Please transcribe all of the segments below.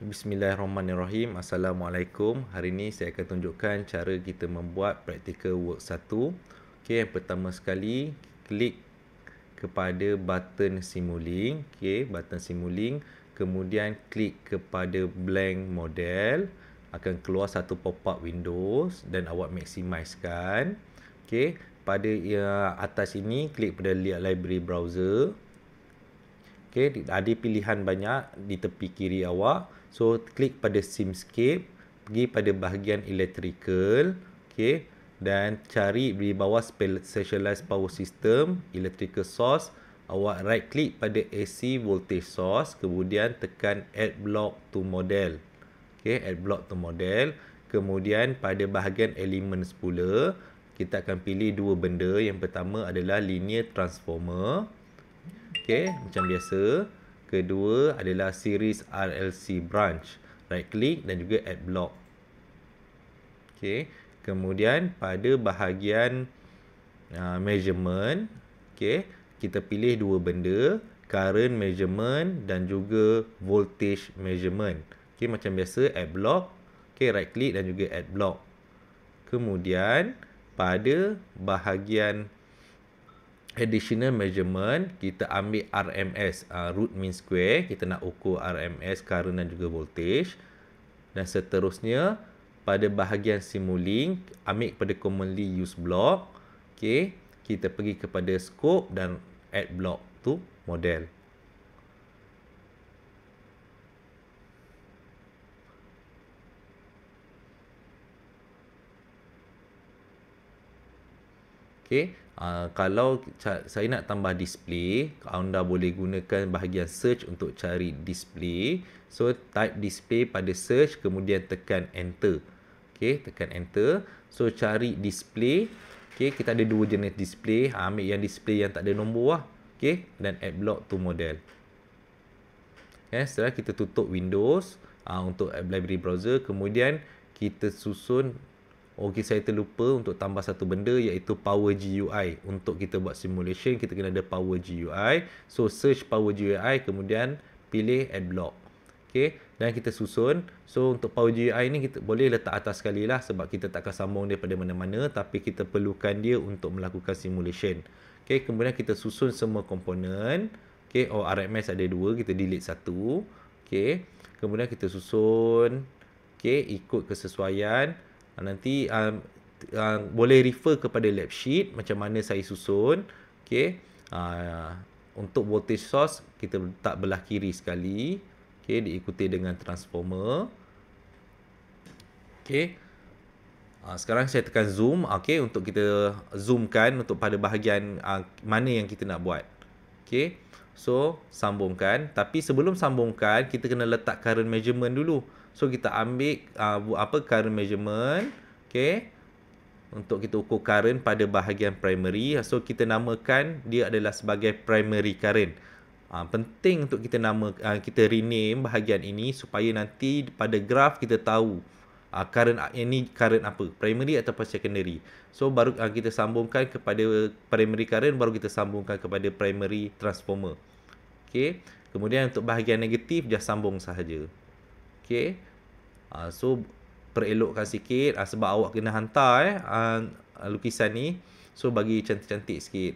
Bismillahirrahmanirrahim. Assalamualaikum. Hari ini saya akan tunjukkan cara kita membuat practical work 1. Okey, yang pertama sekali, klik kepada button Simulink. Okey, button Simulink. Kemudian klik kepada blank model. Akan keluar satu pop-up Windows dan awak maximise-kan. Okey, pada atas ini klik pada library browser. Okay, ada pilihan banyak di tepi kiri awak. So, klik pada Simscape, pergi pada bahagian Electrical, okay, dan cari di bawah Specialized Power System, Electrical Source. Awak right click pada AC Voltage Source, kemudian tekan Add Block to Model. Okay, Add Block to Model. Kemudian pada bahagian Elements pula, kita akan pilih dua benda. Yang pertama adalah Linear Transformer. Okey, macam biasa. Kedua adalah series RLC branch. Right click dan juga add block. Okey, kemudian pada bahagian measurement, okey, kita pilih dua benda, current measurement dan juga voltage measurement. Okey, macam biasa add block. Okey, right click dan juga add block. Kemudian pada bahagian additional measurement, kita ambil RMS, root mean square. Kita nak ukur RMS, current dan juga voltage. Dan seterusnya, pada bahagian Simulink, ambil kepada commonly used block. Okay, kita pergi kepada scope dan add block to model. Okay, kalau saya nak tambah display, anda boleh gunakan bahagian search untuk cari display. So, type display pada search, kemudian tekan enter. Okay, tekan enter. So, cari display. Okay, kita ada dua jenis display. Ambil yang display yang tak ada nombor lah. Okay, dan add block to model. Okay, setelah kita tutup Windows untuk library browser, kemudian kita susun. Okey, saya terlupa untuk tambah satu benda, iaitu Power GUI. Untuk kita buat simulation, kita kena ada Power GUI. So, search Power GUI, kemudian pilih Add Block. Okey, dan kita susun. So, untuk Power GUI ni kita boleh letak atas sekali lah, sebab kita tak akan sambung daripada mana-mana, tapi kita perlukan dia untuk melakukan simulation. Okey, kemudian kita susun semua komponen. Okey, RMS ada dua, kita delete satu. Okey, kemudian kita susun. Okey, ikut kesesuaian. Nanti boleh refer kepada lab sheet macam mana saya susun. Okey, untuk voltage source kita letak belah kiri sekali. Okey, diikuti dengan transformer. Okey, sekarang saya tekan zoom. Okey, untuk kita zoomkan untuk pada bahagian mana yang kita nak buat. Okey, so sambungkan. Tapi sebelum sambungkan, kita kena letak current measurement dulu. So, kita ambil current measurement. Okay, untuk kita ukur current pada bahagian primary. So, kita namakan dia adalah sebagai primary current. Penting untuk kita kita rename bahagian ini supaya nanti pada graf kita tahu current ini current apa, primary ataupun secondary. So, baru kita sambungkan kepada primary current, baru kita sambungkan kepada primary transformer. Okay, kemudian untuk bahagian negatif, just sambung sahaja. Okay, so perelokkan sikit sebab awak kena hantar lukisan ni. So, bagi cantik-cantik sikit.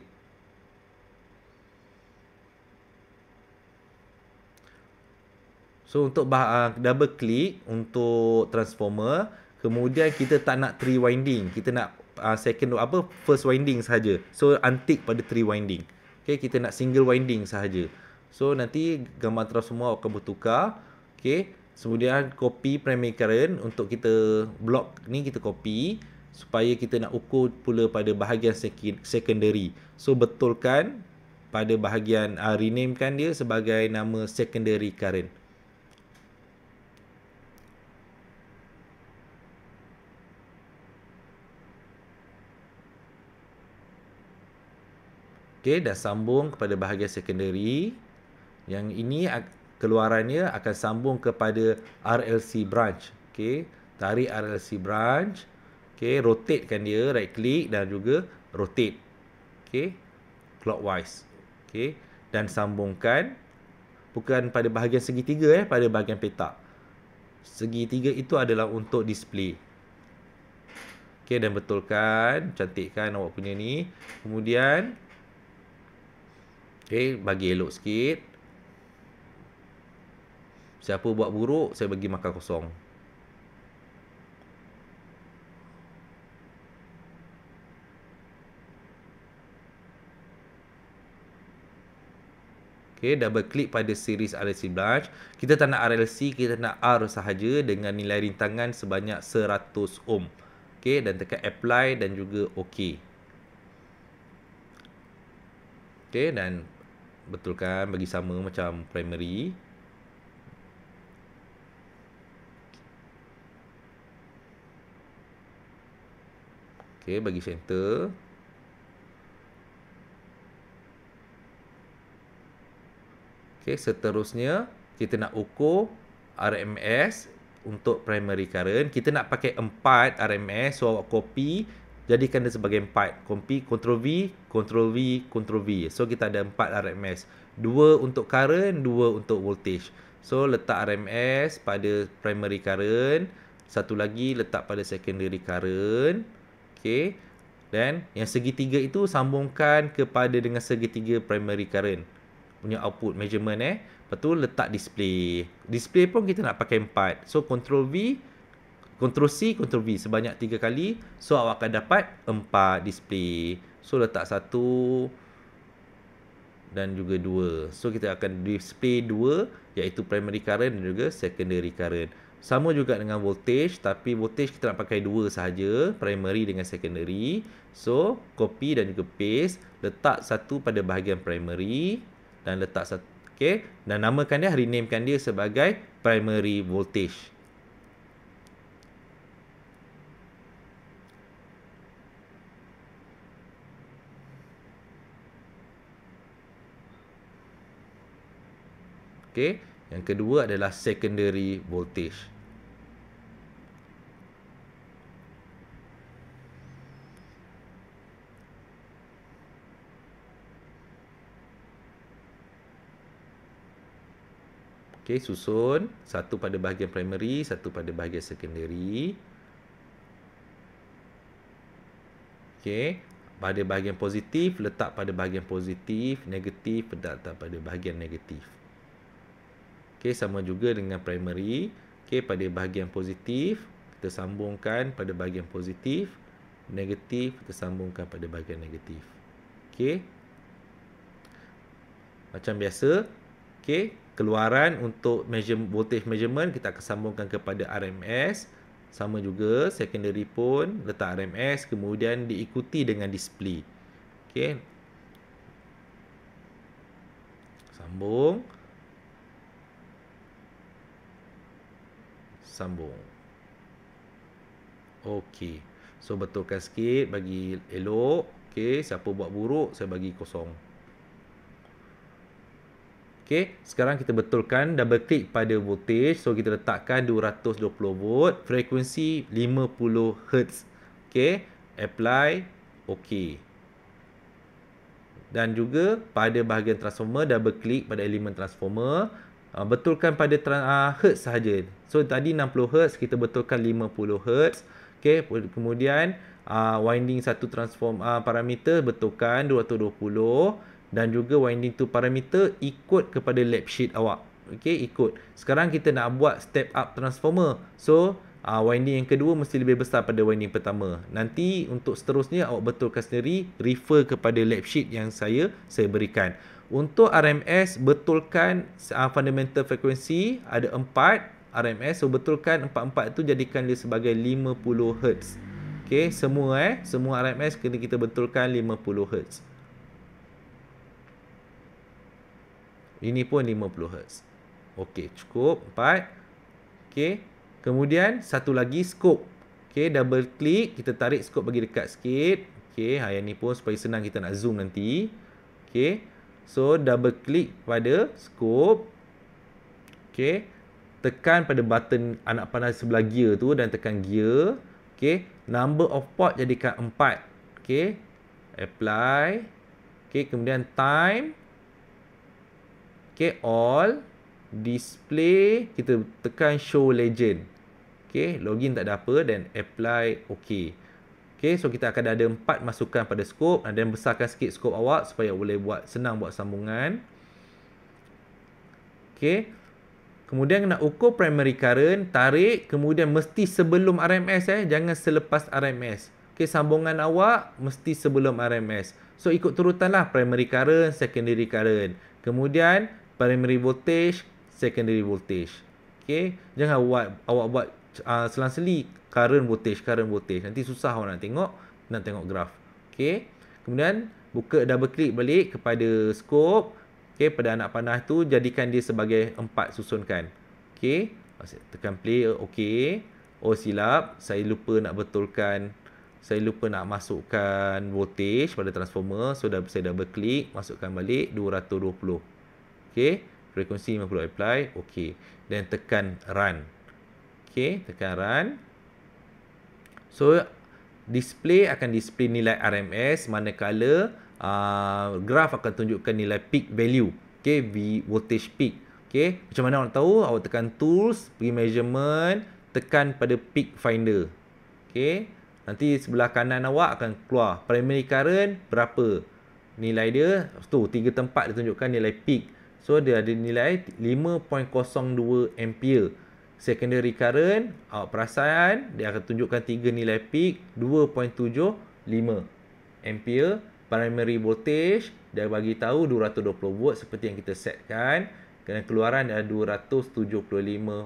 So, untuk double click untuk transformer, kemudian kita tak nak 3 winding, kita nak first winding sahaja. So, untick pada 3 winding. Okay, kita nak single winding sahaja. So, nanti gambar transformer akan bertukar. Okay, kemudian copy primary current untuk kita block ni, kita copy supaya kita nak ukur pula pada bahagian secondary. So, betulkan pada bahagian renamekan dia sebagai nama secondary current. Okay, dah sambung kepada bahagian secondary. Yang ini keluarannya akan sambung kepada RLC branch. Okey, tarik RLC branch. Okey, rotatekan dia, right click dan juga rotate. Okey, clockwise. Okey, dan sambungkan bukan pada bahagian segitiga pada bahagian petak. Segitiga itu adalah untuk display. Okey, dan betulkan, cantikkan awak punya ni. Kemudian okey, bagi elok sikit. Siapa buat buruk, saya bagi markah kosong. Okey, double klik pada series RLC Blanch. Kita tak nak RLC, kita nak R sahaja dengan nilai rintangan sebanyak 100 ohm. Okey, dan tekan apply dan juga OK. Okey, dan betulkan bagi sama macam primary. Okey, bagi center. Okey, seterusnya kita nak ukur RMS untuk primary current. Kita nak pakai 4 RMS, so awak copy, jadikan dia sebagai 4. Copy, Ctrl V, Ctrl V, Ctrl V. So kita ada 4 RMS. 2 untuk current, 2 untuk voltage. So letak RMS pada primary current, satu lagi letak pada secondary current. Okey. Dan yang segitiga itu sambungkan kepada dengan segitiga primary current punya output measurement Lepas tu letak display. Display pun kita nak pakai 4. So Ctrl V, Ctrl C, Ctrl V sebanyak 3 kali. So awak akan dapat 4 display. So letak 1 dan juga 2. So kita akan display 2 iaitu primary current dan juga secondary current. Sama juga dengan voltage, tapi voltage kita nak pakai 2 sahaja, primary dengan secondary. So copy dan juga paste, letak satu pada bahagian primary dan letak satu, okey, dan namakan dia, renamekan dia sebagai primary voltage. Okey, yang kedua adalah secondary voltage. Okey, susun satu pada bahagian primary, satu pada bahagian secondary. Okey, pada bahagian positif letak pada bahagian positif, negatif letak pada bahagian negatif. Okey, sama juga dengan primary. Okey, pada bahagian positif kita sambungkan pada bahagian positif, negatif kita sambungkan pada bahagian negatif. Okey. Macam biasa, okey, keluaran untuk voltage measurement kita akan sambungkan kepada RMS. Sama juga secondary pun letak RMS, kemudian diikuti dengan display. Okey. Sambung. Sambung. Okey. So betulkan sikit bagi elok. Okey, siapa buat buruk saya bagi kosong. Okey, sekarang kita betulkan, double klik pada voltage. So kita letakkan 220 volt, frekuensi 50 Hz. Okey, apply, okey. Dan juga pada bahagian transformer, double klik pada elemen transformer. Betulkan pada Hz sahaja. So tadi 60 Hz, kita betulkan 50 Hz. Okey, kemudian winding satu parameter betulkan 220. Dan juga winding tu parameter ikut kepada lap sheet awak. Okey, ikut. Sekarang kita nak buat step up transformer. So winding yang kedua mesti lebih besar pada winding pertama. Nanti untuk seterusnya awak betulkan sendiri, refer kepada lap sheet yang saya berikan. Untuk RMS, betulkan fundamental frequency ada 4 RMS. So betulkan 4-4 itu, jadikan dia sebagai 50 Hz. Okey, semua RMS kena kita betulkan 50 Hz. Ini pun 50 Hz. Okey, cukup 4. Okey. Kemudian satu lagi scope. Okey, double klik, kita tarik scope bagi dekat sikit. Okey, yang ni pun supaya senang kita nak zoom nanti. Okey. So double klik pada scope. Okey. Tekan pada button anak panah sebelah gear tu dan tekan gear. Okey, number of port jadikan 4. Okey. Apply. Okey, kemudian time. Okay, all. display, kita tekan show legend. Okay, login tak ada apa dan apply OK. Okay, so kita akan ada 4 masukan pada skop dan besarkan sikit skop awak supaya boleh senang buat sambungan. Okay, kemudian nak ukur primary current, tarik, kemudian mesti sebelum RMS jangan selepas RMS. Okay, sambungan awak mesti sebelum RMS. So ikut turutanlah primary current, secondary current. Kemudian primary voltage, secondary voltage. Okay, jangan awak buat selang-seli current voltage. Nanti susah awak nak tengok graf. Okay, kemudian double click balik kepada scope. Okay, pada anak panah tu jadikan dia sebagai 4 susunkan. Okay, tekan play. Okay, oh silap, saya lupa nak betulkan, saya lupa nak masukkan voltage pada transformer. So saya double click, masukkan balik 220. Okay, frekuensi 50 apply. Okay, dan tekan run. Okay, tekan run. So display akan display nilai RMS, manakala graf akan tunjukkan nilai peak value. Okay, V voltage peak. Okay, macam mana awak tahu? Awak tekan tools, pergi measurement, tekan pada peak finder. Okay, nanti sebelah kanan awak akan keluar primary current berapa nilai dia. Tu 3 tempat dia tunjukkan nilai peak. So dia ada nilai 5.02 ampere. Secondary current, awak perasan dia akan tunjukkan 3 nilai peak 2.75 ampere. Primary voltage dia bagi tahu 220 volt seperti yang kita setkan. Dan keluaran adalah 275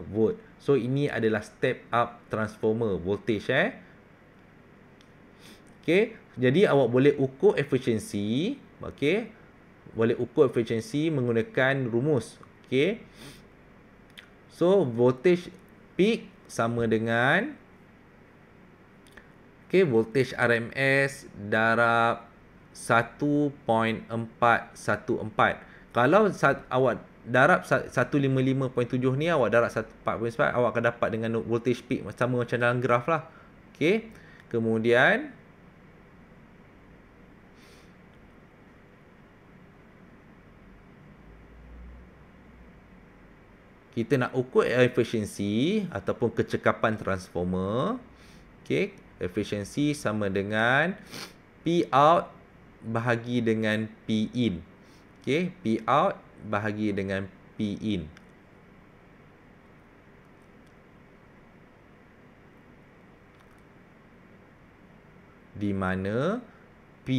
volt. So ini adalah step up transformer voltage Okay, jadi awak boleh ukur efisiensi. Okay, boleh ukur efisiensi menggunakan rumus. Okay, so voltage peak sama dengan voltage RMS darab 1.414. Kalau awak darab 155.7 ni, awak darab 1.4.9, awak akan dapat dengan voltage peak sama macam dalam graf lah. Okay, kemudian kita nak ukur efisiensi ataupun kecekapan transformer. Okay, efisiensi sama dengan P out bahagi dengan P in. Okay, P out bahagi dengan P in. Di mana P,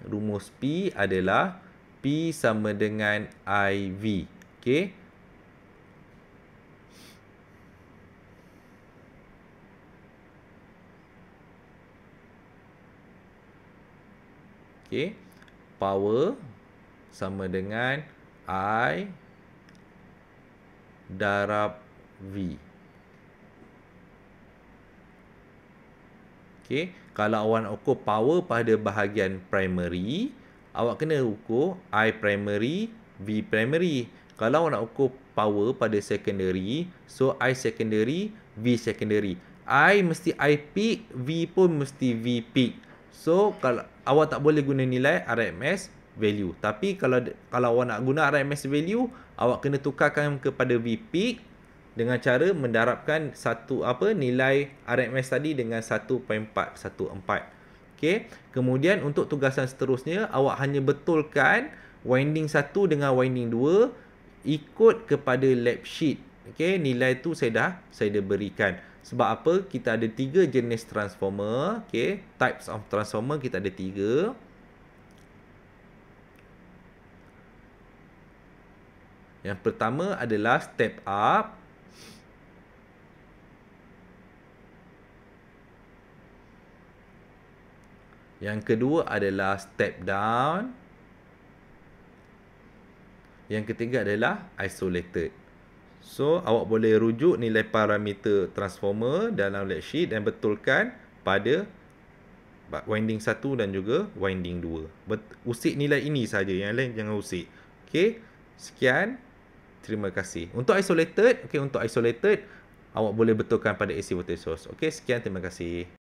rumus P adalah P sama dengan IV. Okay, okay, power sama dengan I darab V. Okay, kalau awak nak ukur power pada bahagian primary, awak kena ukur I primary, V primary. Kalau awak nak ukur power pada secondary, so I secondary, V secondary. I mesti I peak, V pun mesti V peak. So kalau awak tak boleh guna nilai RMS value. Tapi kalau awak nak guna RMS value, awak kena tukarkan kepada V peak dengan cara mendarabkan nilai RMS tadi dengan 1.414. Okey. Kemudian untuk tugasan seterusnya, awak hanya betulkan winding 1 dengan winding 2 ikut kepada lab sheet. Okey, nilai tu saya dah berikan. Sebab apa? Kita ada 3 jenis transformer. Okay, types of transformer kita ada 3. Yang pertama adalah step up. Yang kedua adalah step down. Yang ketiga adalah isolated. So, awak boleh rujuk nilai parameter transformer dalam lab sheet dan betulkan pada winding 1 dan juga winding 2. Usik nilai ini saja, yang lain jangan usik. Okey, sekian. Terima kasih. Untuk isolated, awak boleh betulkan pada AC voltage source. Okey, sekian, terima kasih.